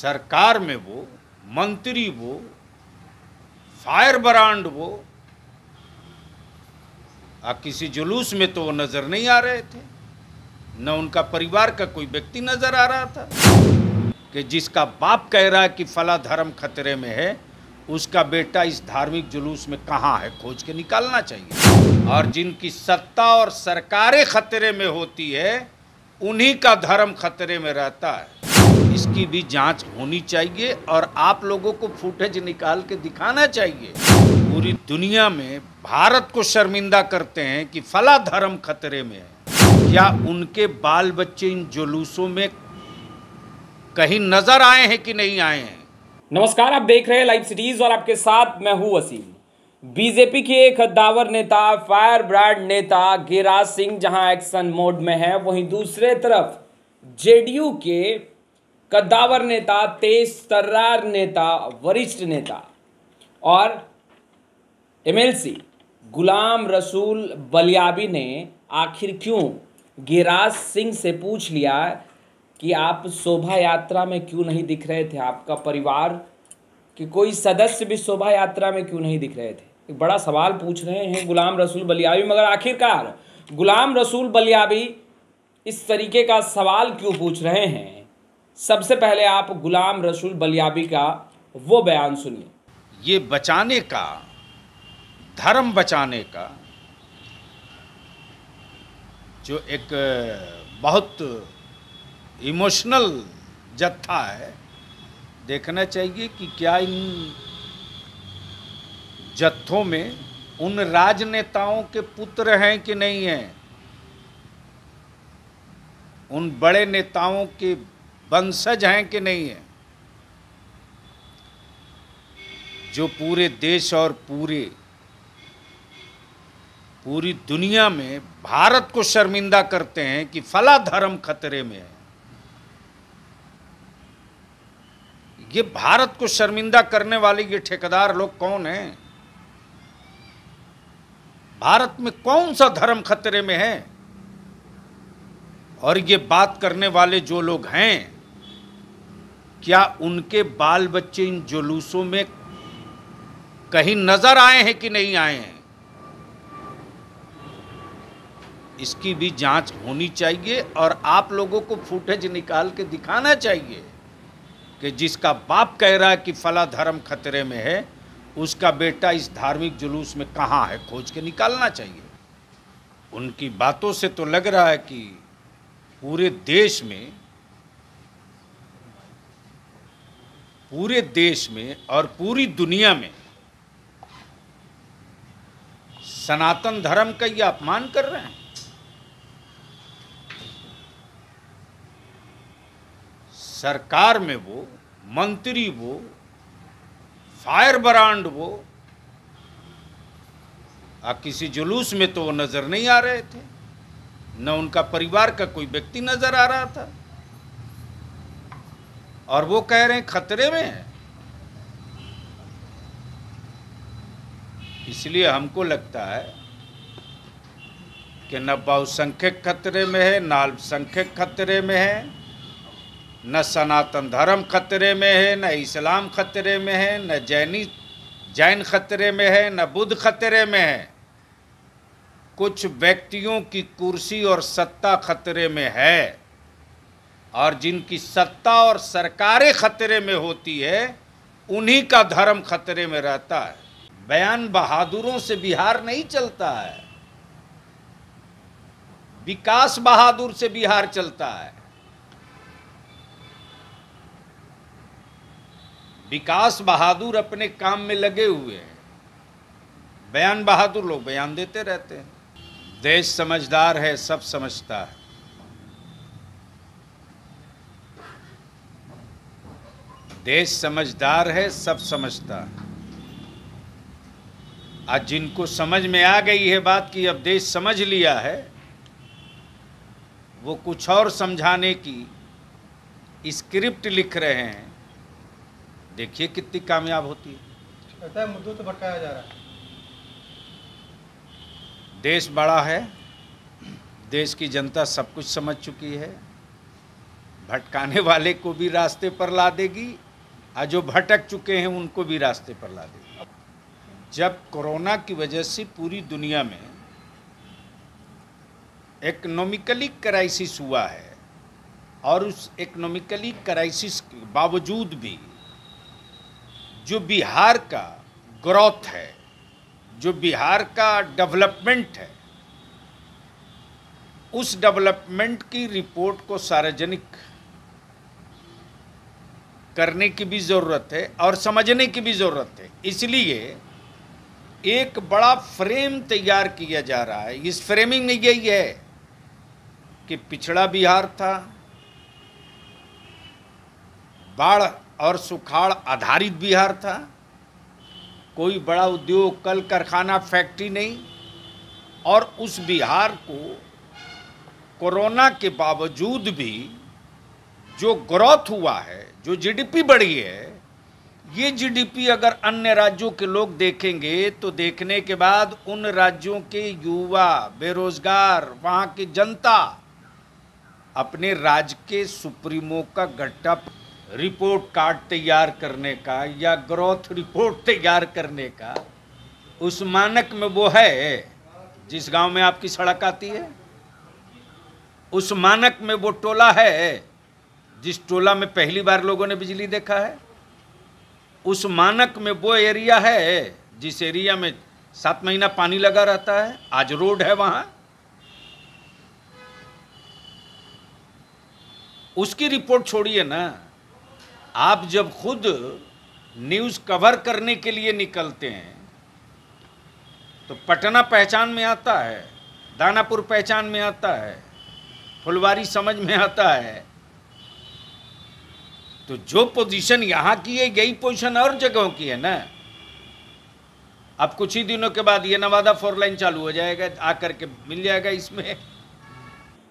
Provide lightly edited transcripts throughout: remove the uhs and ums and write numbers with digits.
सरकार में वो मंत्री वो फायर ब्रांड वो किसी जुलूस में तो वो नजर नहीं आ रहे थे, न उनका परिवार का कोई व्यक्ति नजर आ रहा था कि जिसका बाप कह रहा है कि फला धर्म खतरे में है, उसका बेटा इस धार्मिक जुलूस में कहाँ है, खोज के निकालना चाहिए। और जिनकी सत्ता और सरकारें खतरे में होती है, उन्हीं का धर्म खतरे में रहता है। इसकी भी जांच होनी चाहिए और आप लोगों को फुटेज निकाल के दिखाना चाहिए। पूरी दुनिया में भारत को शर्मिंदा करते हैं कि फला धर्म खतरे में है। क्या उनके बाल बच्चे इन जुलूसों में कहीं नजर आए हैं कि नहीं आए हैं? नमस्कार, आप देख रहे हैं लाइव सिटीज और आपके साथ मैं हूं वसीम। बीजेपी के एक कद्दावर नेता, फायर ब्रांड नेता गिरिराज सिंह जहां एक्शन मोड में है, वहीं दूसरे तरफ जेडीयू के कद्दावर नेता, तेज तर्रार नेता, वरिष्ठ नेता और एमएलसी गुलाम रसूल बलियाबी ने आखिर क्यों गिरिराज सिंह से पूछ लिया कि आप शोभा यात्रा में क्यों नहीं दिख रहे थे, आपका परिवार के कोई सदस्य भी शोभा यात्रा में क्यों नहीं दिख रहे थे। एक बड़ा सवाल पूछ रहे हैं गुलाम रसूल बलियाबी, मगर आखिरकार गुलाम रसूल बलियाबी इस तरीके का सवाल क्यों पूछ रहे हैं? सबसे पहले आप गुलाम रसूल बलियाबी का वो बयान सुनिए। ये बचाने का, धर्म बचाने का जो एक बहुत इमोशनल जत्था है, देखना चाहिए कि क्या इन जत्थों में उन राजनेताओं के पुत्र हैं कि नहीं हैं, उन बड़े नेताओं के वंशज हैं कि नहीं हैं, जो पूरे देश और पूरी दुनिया में भारत को शर्मिंदा करते हैं कि फला धर्म खतरे में है। ये भारत को शर्मिंदा करने वाले ये ठेकेदार लोग कौन हैं? भारत में कौन सा धर्म खतरे में है? और ये बात करने वाले जो लोग हैं, क्या उनके बाल बच्चे इन जुलूसों में कहीं नजर आए हैं कि नहीं आए हैं? इसकी भी जांच होनी चाहिए और आप लोगों को फुटेज निकाल के दिखाना चाहिए कि जिसका बाप कह रहा है कि फला धर्म खतरे में है, उसका बेटा इस धार्मिक जुलूस में कहाँ है, खोज के निकालना चाहिए। उनकी बातों से तो लग रहा है कि पूरे देश में और पूरी दुनिया में सनातन धर्म का ये अपमान कर रहे हैं। सरकार में वो मंत्री वो फायर ब्रांड वो किसी जुलूस में तो वो नजर नहीं आ रहे थे, न उनका परिवार का कोई व्यक्ति नजर आ रहा था, और वो कह रहे हैं खतरे में है। इसलिए हमको लगता है कि न बहुसंख्यक खतरे में है, न अल्पसंख्यक खतरे में है, न सनातन धर्म खतरे में है, न इस्लाम खतरे में है, न जैन खतरे में है, न बुद्ध खतरे में है। कुछ व्यक्तियों की कुर्सी और सत्ता खतरे में है, और जिनकी सत्ता और सरकारें खतरे में होती है, उन्हीं का धर्म खतरे में रहता है। बयान बहादुरों से बिहार नहीं चलता है, विकास बहादुर से बिहार चलता है। विकास बहादुर अपने काम में लगे हुए हैं, बयान बहादुर लोग बयान देते रहते हैं। देश समझदार है, सब समझता है। देश समझदार है, सब समझता है। आज जिनको समझ में आ गई है बात कि अब देश समझ लिया है, वो कुछ और समझाने की स्क्रिप्ट लिख रहे हैं। देखिए कितनी कामयाब होती है। कहता है मुद्दों तो भटकाया जा रहा है। देश बड़ा है, देश की जनता सब कुछ समझ चुकी है। भटकाने वाले को भी रास्ते पर ला देगी और जो भटक चुके हैं उनको भी रास्ते पर ला देगी। जब कोरोना की वजह से पूरी दुनिया में इकोनॉमिकली क्राइसिस हुआ है और उस इकोनॉमिकली क्राइसिस के बावजूद भी जो बिहार का ग्रोथ है, जो बिहार का डेवलपमेंट है, उस डेवलपमेंट की रिपोर्ट को सार्वजनिक करने की भी ज़रूरत है और समझने की भी ज़रूरत है। इसलिए एक बड़ा फ्रेम तैयार किया जा रहा है। इस फ्रेमिंग में यही है कि पिछड़ा बिहार था, बाढ़ और सुखाड़ आधारित बिहार था, कोई बड़ा उद्योग, कल कारखाना, फैक्ट्री नहीं, और उस बिहार को कोरोना के बावजूद भी जो ग्रोथ हुआ है, जो जीडीपी बढ़ी है, ये जीडीपी अगर अन्य राज्यों के लोग देखेंगे तो देखने के बाद उन राज्यों के युवा, बेरोजगार, वहाँ की जनता अपने राज्य के सुप्रीमो का गट्टा रिपोर्ट कार्ड तैयार करने का या ग्रोथ रिपोर्ट तैयार करने का उस मानक में वो है। जिस गांव में आपकी सड़क आती है उस मानक में वो टोला है, जिस टोला में पहली बार लोगों ने बिजली देखा है उस मानक में वो एरिया है, जिस एरिया में 7 महीना पानी लगा रहता है, आज रोड है वहां। उसकी रिपोर्ट छोड़िए ना, आप जब खुद न्यूज़ कवर करने के लिए निकलते हैं तो पटना पहचान में आता है, दानापुर पहचान में आता है, फुलवारी समझ में आता है। तो जो पोजीशन यहाँ की है यही पोजीशन और जगहों की है ना। अब कुछ ही दिनों के बाद ये नवादा 4 लाइन चालू हो जाएगा, आकर के मिल जाएगा इसमें।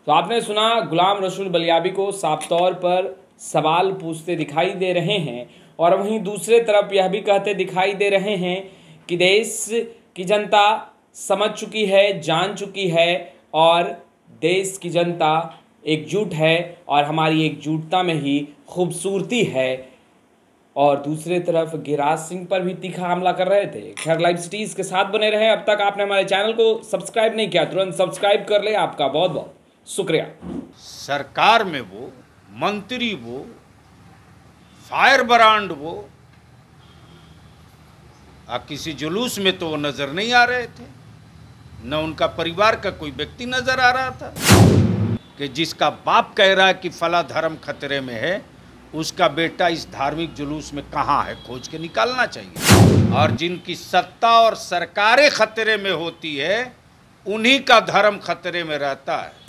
तो आपने सुना गुलाम रसूल बलियाबी को साफ तौर पर सवाल पूछते दिखाई दे रहे हैं और वहीं दूसरे तरफ यह भी कहते दिखाई दे रहे हैं कि देश की जनता समझ चुकी है, जान चुकी है और देश की जनता एकजुट है और हमारी एकजुटता में ही खूबसूरती है। और दूसरे तरफ गिरिराज सिंह पर भी तीखा हमला कर रहे थे। खैर, लाइव सिटीज़ के साथ बने रहे। अब तक आपने हमारे चैनल को सब्सक्राइब नहीं किया, तुरंत सब्सक्राइब कर ले। आपका बहुत बहुत शुक्रिया। सरकार में वो मंत्री, वो फायर ब्रांड, वो किसी जुलूस में तो वो नजर नहीं आ रहे थे, न उनका परिवार का कोई व्यक्ति नजर आ रहा था कि जिसका बाप कह रहा है कि फला धर्म खतरे में है, उसका बेटा इस धार्मिक जुलूस में कहाँ है, खोज के निकालना चाहिए। और जिनकी सत्ता और सरकारें खतरे में होती है उन्हीं का धर्म खतरे में रहता है।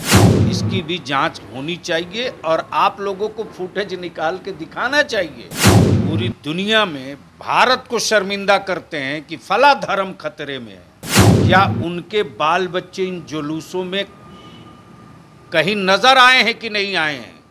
इसकी भी जांच होनी चाहिए और आप लोगों को फुटेज निकाल के दिखाना चाहिए। पूरी दुनिया में भारत को शर्मिंदा करते हैं कि फला धर्म खतरे में है। क्या उनके बाल बच्चे इन जुलूसों में कहीं नजर आए हैं कि नहीं आए हैं?